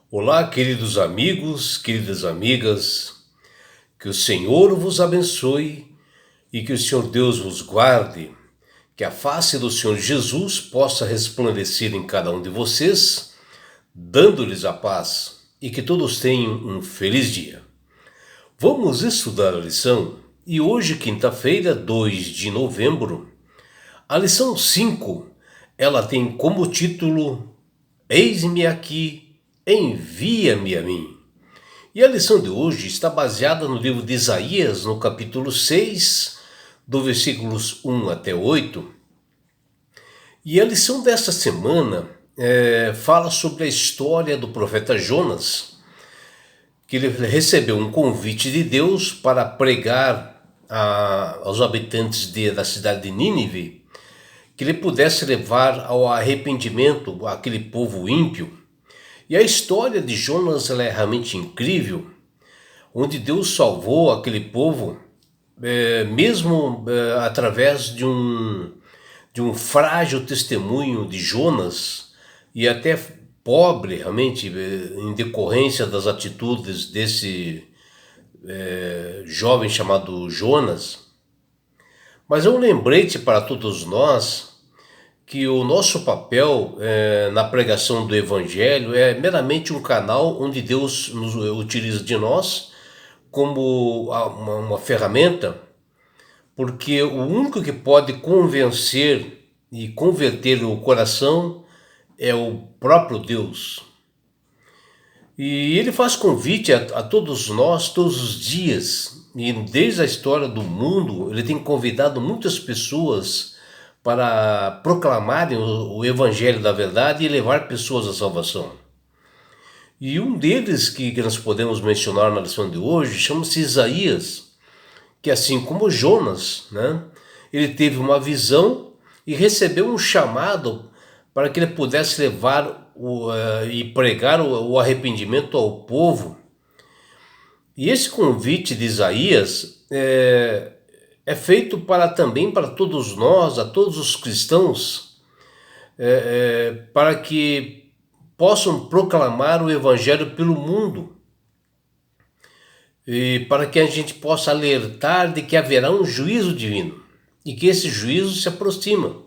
Olá, queridos amigos, queridas amigas, que o Senhor vos abençoe e que o Senhor Deus vos guarde, que a face do Senhor Jesus possa resplandecer em cada um de vocês, dando-lhes a paz e que todos tenham um feliz dia. Vamos estudar a lição e hoje, quinta-feira, 2 de novembro, a lição 5, ela tem como título Eis-me aqui, envia-me a mim. E a lição de hoje está baseada no livro de Isaías, no capítulo 6, do versículos 1 até 8. E a lição desta semana fala sobre a história do profeta Jonas, que ele recebeu um convite de Deus para pregar aos habitantes da cidade de Nínive, que ele pudesse levar ao arrependimento aquele povo ímpio. E a história de Jonas ela é realmente incrível, onde Deus salvou aquele povo, mesmo através de um frágil testemunho de Jonas, e até pobre realmente, em decorrência das atitudes desse jovem chamado Jonas. Mas é um lembrete para todos nós que o nosso papel na pregação do Evangelho é meramente um canal onde Deus nos utiliza de nós como uma ferramenta, porque o único que pode convencer e converter o coração é o próprio Deus. E ele faz convite a todos nós todos os dias, e desde a história do mundo ele tem convidado muitas pessoas para proclamarem o evangelho da verdade e levar pessoas à salvação. E um deles que nós podemos mencionar na lição de hoje chama-se Isaías, que assim como Jonas, né, ele teve uma visão e recebeu um chamado para que ele pudesse levar e pregar o arrependimento ao povo. E esse convite de Isaías é feito também para todos nós, a todos os cristãos, para que possam proclamar o evangelho pelo mundo e para que a gente possa alertar de que haverá um juízo divino e que esse juízo se aproxima.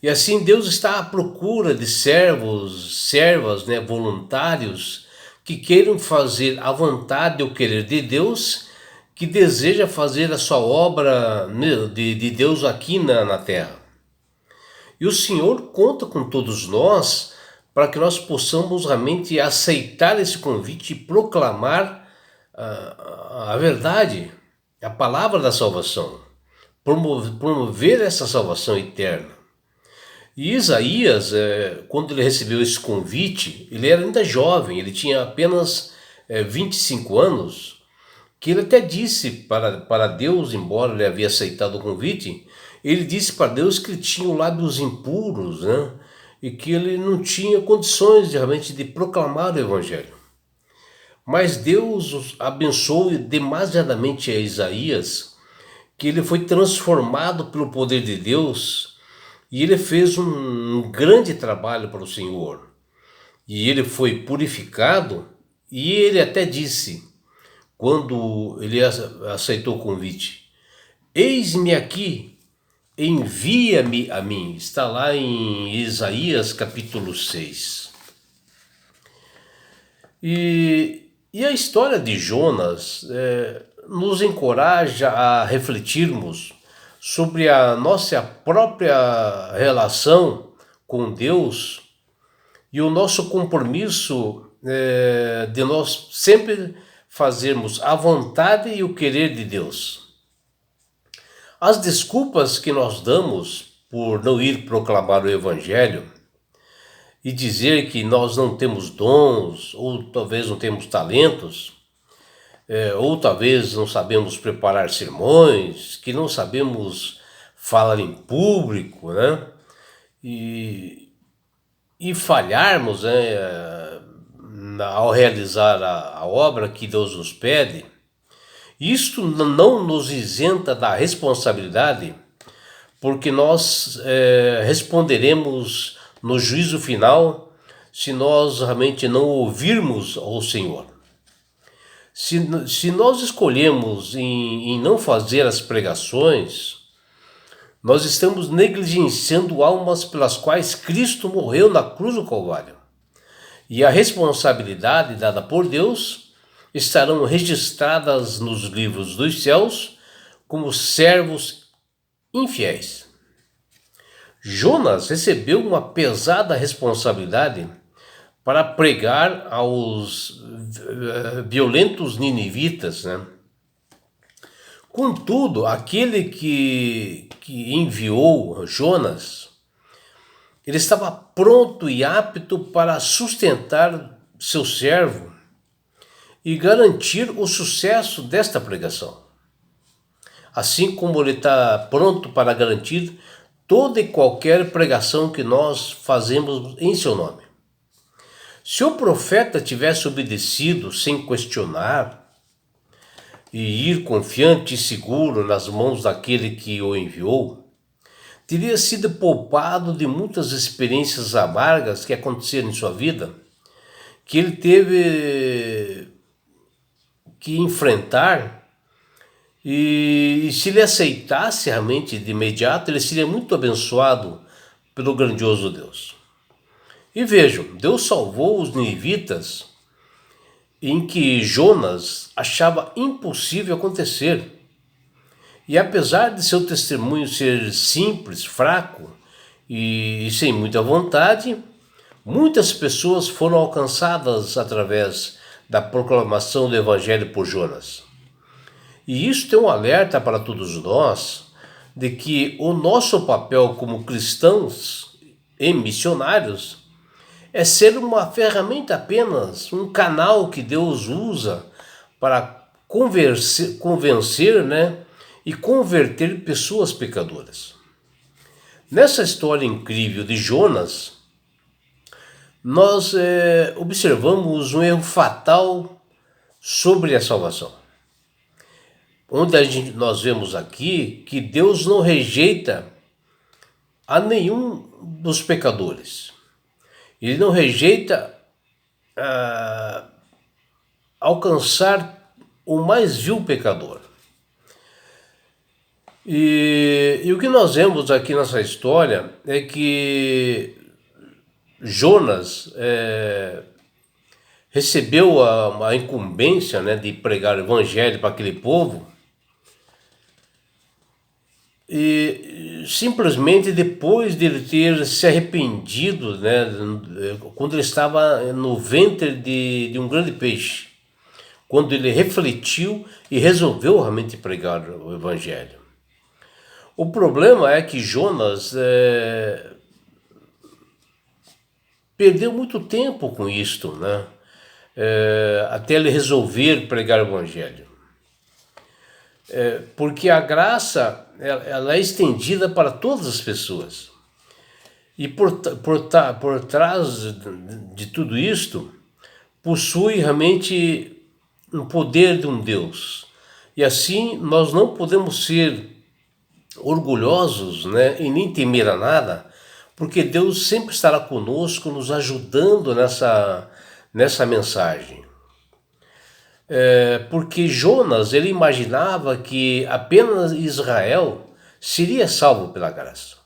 E assim Deus está à procura de servos, servas, né, voluntários que queiram fazer a vontade e o querer de Deus, que deseja fazer a sua obra de Deus aqui na terra. E o Senhor conta com todos nós para que nós possamos realmente aceitar esse convite e proclamar a verdade, a palavra da salvação, promover essa salvação eterna. E Isaías, quando ele recebeu esse convite, ele era ainda jovem, ele tinha apenas 25 anos, que ele até disse para Deus, embora ele havia aceitado o convite, ele disse para Deus que ele tinha lábios impuros, né? E que ele não tinha condições realmente de proclamar o evangelho. Mas Deus abençoou demasiadamente a Isaías, que ele foi transformado pelo poder de Deus e ele fez um grande trabalho para o Senhor. E ele foi purificado e ele até disse, quando ele aceitou o convite: eis-me aqui, envia-me a mim. Está lá em Isaías capítulo 6. E a história de Jonas nos encoraja a refletirmos sobre a nossa própria relação com Deus e o nosso compromisso de nós sempre fazermos a vontade e o querer de Deus. As desculpas que nós damos por não ir proclamar o Evangelho e dizer que nós não temos dons, ou talvez não temos talentos, ou talvez não sabemos preparar sermões, que não sabemos falar em público, né? E falharmos, né, ao realizar a obra que Deus nos pede, isto não nos isenta da responsabilidade, porque nós responderemos no juízo final se nós realmente não ouvirmos ao Senhor. Se nós escolhemos em não fazer as pregações, nós estamos negligenciando almas pelas quais Cristo morreu na cruz do Calvário. E a responsabilidade dada por Deus estarão registradas nos livros dos céus como servos infiéis. Jonas recebeu uma pesada responsabilidade para pregar aos violentos ninivitas, né? Contudo, aquele que enviou Jonas, ele estava pronto e apto para sustentar seu servo e garantir o sucesso desta pregação. Assim como ele está pronto para garantir toda e qualquer pregação que nós fazemos em seu nome. Se o profeta tivesse obedecido sem questionar e ir confiante e seguro nas mãos daquele que o enviou, teria sido poupado de muitas experiências amargas que aconteceram em sua vida, que ele teve que enfrentar, e se ele aceitasse realmente de imediato, ele seria muito abençoado pelo grandioso Deus. E vejam, Deus salvou os ninivitas em que Jonas achava impossível acontecer. E apesar de seu testemunho ser simples, fraco e sem muita vontade, muitas pessoas foram alcançadas através da proclamação do Evangelho por Jonas. E isso tem um alerta para todos nós de que o nosso papel como cristãos e missionários é ser uma ferramenta apenas, um canal que Deus usa para convencer, né, e converter pessoas pecadoras. Nessa história incrível de Jonas, nós observamos um erro fatal sobre a salvação. Onde nós vemos aqui que Deus não rejeita a nenhum dos pecadores. Ele não rejeita alcançar o mais vil pecador. E o que nós vemos aqui nessa história é que Jonas recebeu a incumbência, né, de pregar o evangelho para aquele povo, e simplesmente depois de ele ter se arrependido, né, quando ele estava no ventre de um grande peixe, quando ele refletiu e resolveu realmente pregar o evangelho. O problema é que Jonas perdeu muito tempo com isto, né, até ele resolver pregar o evangelho. Porque a graça ela é estendida para todas as pessoas. E por trás de tudo isto, possui realmente um poder de um Deus. E assim nós não podemos ser orgulhosos, né, e nem temer a nada, porque Deus sempre estará conosco, nos ajudando nessa mensagem. Porque Jonas, ele imaginava que apenas Israel seria salvo pela graça.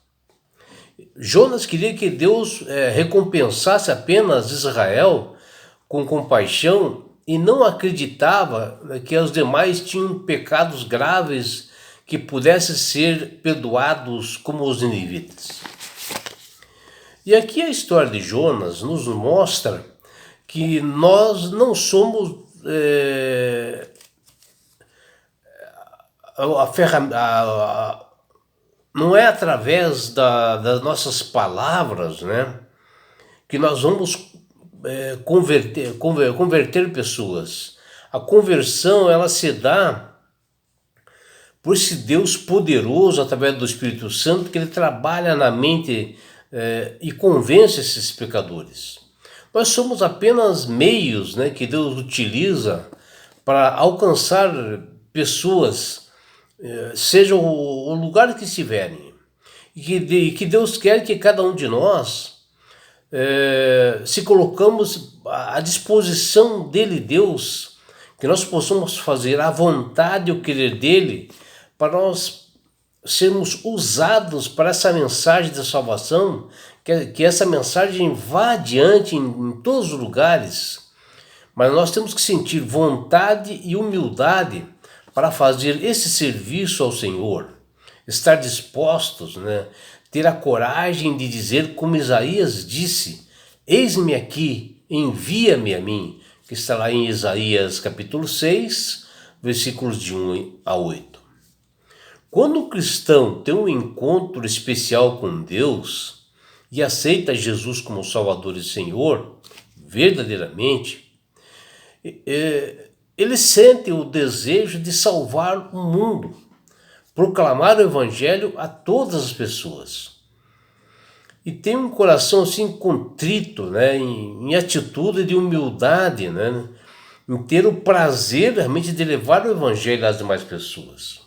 Jonas queria que Deus recompensasse apenas Israel com compaixão e não acreditava que os demais tinham pecados graves que pudessem ser perdoados como os ninivitas. E aqui a história de Jonas nos mostra que nós não somos não é através das nossas palavras, né, que nós vamos converter pessoas. A conversão ela se dá por esse Deus poderoso através do Espírito Santo, que ele trabalha na mente e convence esses pecadores. Nós somos apenas meios, né, que Deus utiliza para alcançar pessoas, seja o lugar que estiverem. E que Deus quer que cada um de nós se colocamos à disposição dele, Deus, que nós possamos fazer a vontade e o querer dele, para nós sermos usados para essa mensagem de salvação, que essa mensagem vá adiante em todos os lugares, mas nós temos que sentir vontade e humildade para fazer esse serviço ao Senhor, estar dispostos, né? Ter a coragem de dizer como Isaías disse: eis-me aqui, envia-me a mim, que está lá em Isaías capítulo 6, versículos de 1 a 8. Quando o cristão tem um encontro especial com Deus e aceita Jesus como Salvador e Senhor, verdadeiramente, ele sente o desejo de salvar o mundo, proclamar o Evangelho a todas as pessoas. E tem um coração assim contrito, né, em atitude de humildade, né, em ter o prazer realmente de levar o Evangelho às demais pessoas.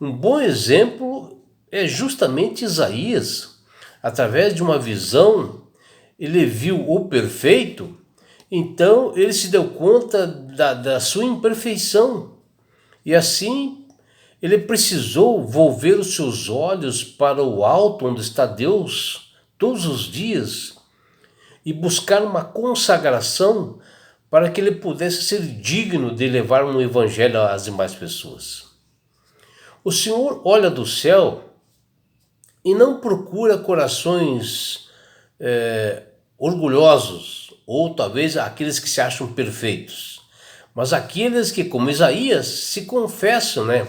Um bom exemplo é justamente Isaías. Através de uma visão, ele viu o perfeito, então ele se deu conta da sua imperfeição. E assim ele precisou volver os seus olhos para o alto, onde está Deus, todos os dias, e buscar uma consagração para que ele pudesse ser digno de levar um evangelho às demais pessoas. O Senhor olha do céu e não procura corações orgulhosos, ou talvez aqueles que se acham perfeitos, mas aqueles que, como Isaías, se confessam, né?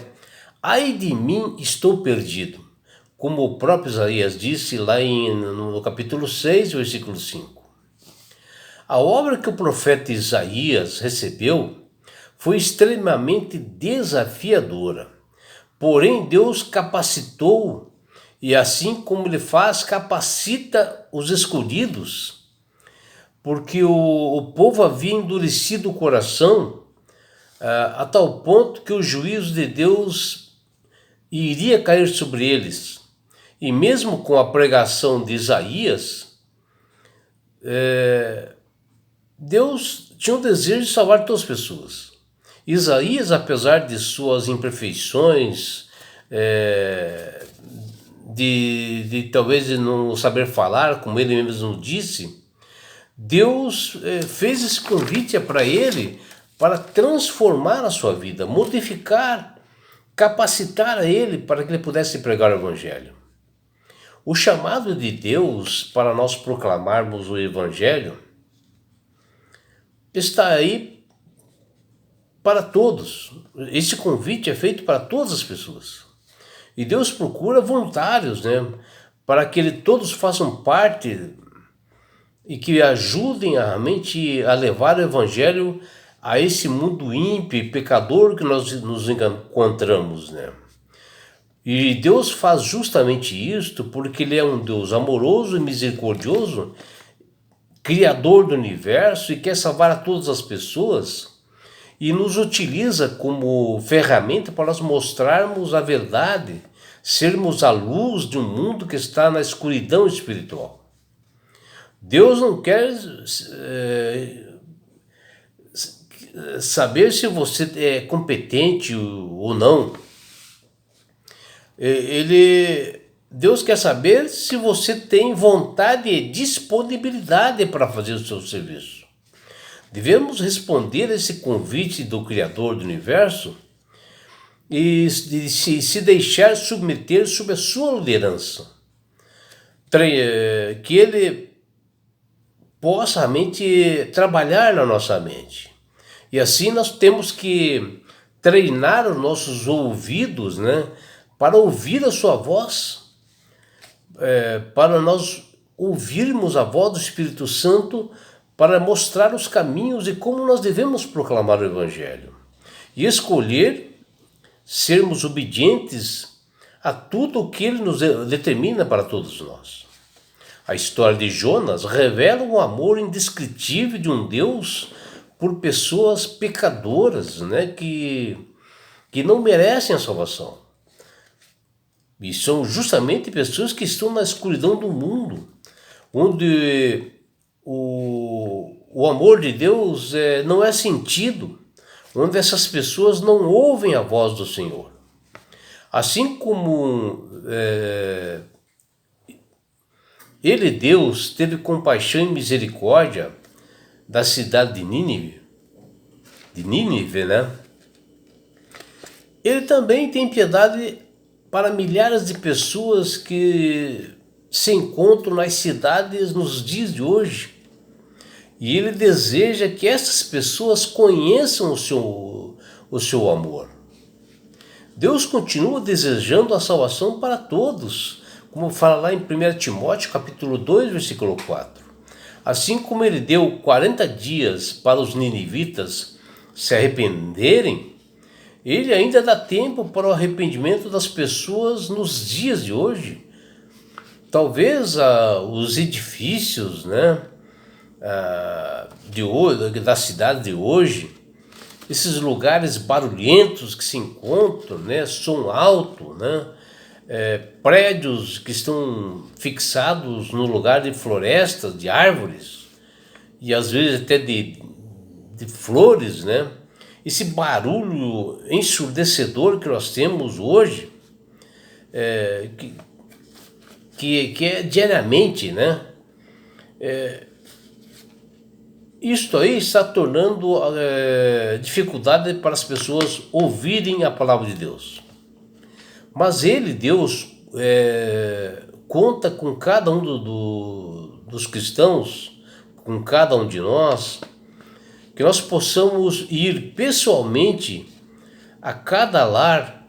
Ai de mim, estou perdido, como o próprio Isaías disse lá no capítulo 6, versículo 5. A obra que o profeta Isaías recebeu foi extremamente desafiadora, porém Deus capacitou, e assim como ele faz, capacita os escolhidos, porque o povo havia endurecido o coração a tal ponto que o juízo de Deus iria cair sobre eles. E mesmo com a pregação de Isaías, Deus tinha o desejo de salvar todas as pessoas. Isaías, apesar de suas imperfeições, de talvez de não saber falar, como ele mesmo disse, Deus fez esse convite para ele para transformar a sua vida, modificar, capacitar a ele para que ele pudesse pregar o Evangelho. O chamado de Deus para nós proclamarmos o Evangelho está aí para todos. Esse convite é feito para todas as pessoas. E Deus procura voluntários, né, para que todos façam parte e que ajudem realmente a levar o Evangelho a esse mundo ímpio e pecador que nós nos encontramos, né? E Deus faz justamente isto porque Ele é um Deus amoroso e misericordioso, Criador do universo, e quer salvar a todas as pessoas, e nos utiliza como ferramenta para nós mostrarmos a verdade, sermos a luz de um mundo que está na escuridão espiritual. Deus não quer saber se você é competente ou não. Deus quer saber se você tem vontade e disponibilidade para fazer o seu serviço. Devemos responder a esse convite do Criador do Universo e se deixar submeter sob a sua liderança. Que Ele possa realmente trabalhar na nossa mente. E assim nós temos que treinar os nossos ouvidos, né, para ouvir a sua voz, para nós ouvirmos a voz do Espírito Santo, para mostrar os caminhos e como nós devemos proclamar o Evangelho. E escolher sermos obedientes a tudo o que Ele nos determina para todos nós. A história de Jonas revela um amor indescritível de um Deus por pessoas pecadoras, né, que não merecem a salvação. E são justamente pessoas que estão na escuridão do mundo, onde o amor de Deus não é sentido onde essas pessoas não ouvem a voz do Senhor. Assim como Ele, Deus, teve compaixão e misericórdia da cidade de Nínive, né? Ele também tem piedade para milhares de pessoas que se encontram nas cidades nos dias de hoje. E Ele deseja que essas pessoas conheçam o seu amor. Deus continua desejando a salvação para todos, como fala lá em 1 Timóteo capítulo 2, versículo 4. Assim como Ele deu 40 dias para os ninivitas se arrependerem, Ele ainda dá tempo para o arrependimento das pessoas nos dias de hoje. Talvez os edifícios, né, da cidade de hoje, esses lugares barulhentos que se encontram, né, som alto, né, prédios que estão fixados no lugar de florestas, de árvores, e às vezes até de flores, né? Esse barulho ensurdecedor que nós temos hoje, que é diariamente, né? Isto aí está tornando dificuldade para as pessoas ouvirem a palavra de Deus. Mas Ele, Deus, conta com cada um dos cristãos, com cada um de nós, que nós possamos ir pessoalmente a cada lar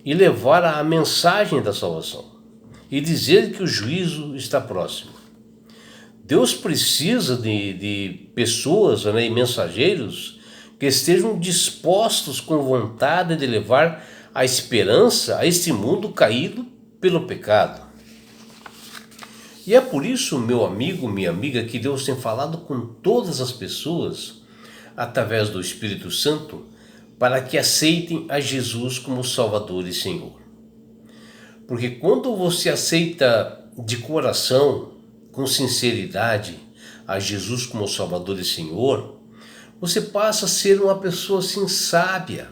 e levar a mensagem da salvação e dizer que o juízo está próximo. Deus precisa de pessoas, né, e mensageiros que estejam dispostos com vontade de levar a esperança a este mundo caído pelo pecado. E é por isso, meu amigo, minha amiga, que Deus tem falado com todas as pessoas através do Espírito Santo, para que aceitem a Jesus como Salvador e Senhor. Porque quando você aceita de coração, com sinceridade, a Jesus como Salvador e Senhor, você passa a ser uma pessoa assim sábia,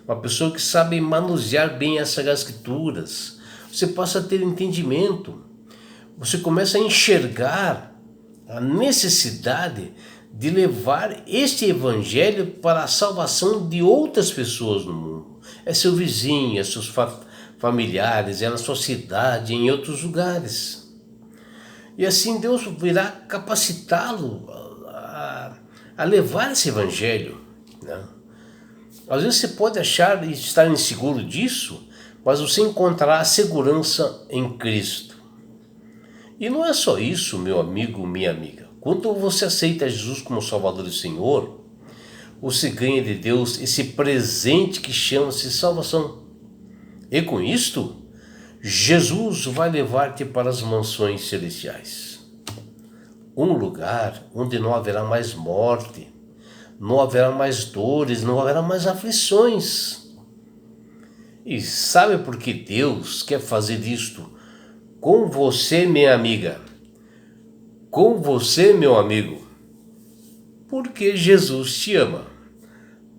uma pessoa que sabe manusear bem as Sagradas Escrituras. Você passa a ter entendimento, você começa a enxergar a necessidade de levar este evangelho para a salvação de outras pessoas no mundo. É seu vizinho, é seus familiares, é na sua cidade, em outros lugares. E assim Deus virá capacitá-lo a levar esse evangelho, né? Às vezes você pode achar e estar inseguro disso, mas você encontrará segurança em Cristo. E não é só isso, meu amigo, minha amiga. Quando você aceita Jesus como Salvador e Senhor, você ganha de Deus esse presente que chama-se salvação. E com isto, Jesus vai levar-te para as mansões celestiais. Um lugar onde não haverá mais morte, não haverá mais dores, não haverá mais aflições. E sabe por que Deus quer fazer isto com você, minha amiga? Com você, meu amigo? Porque Jesus te ama.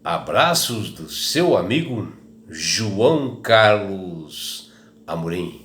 Abraços do seu amigo João Carlos Amorim.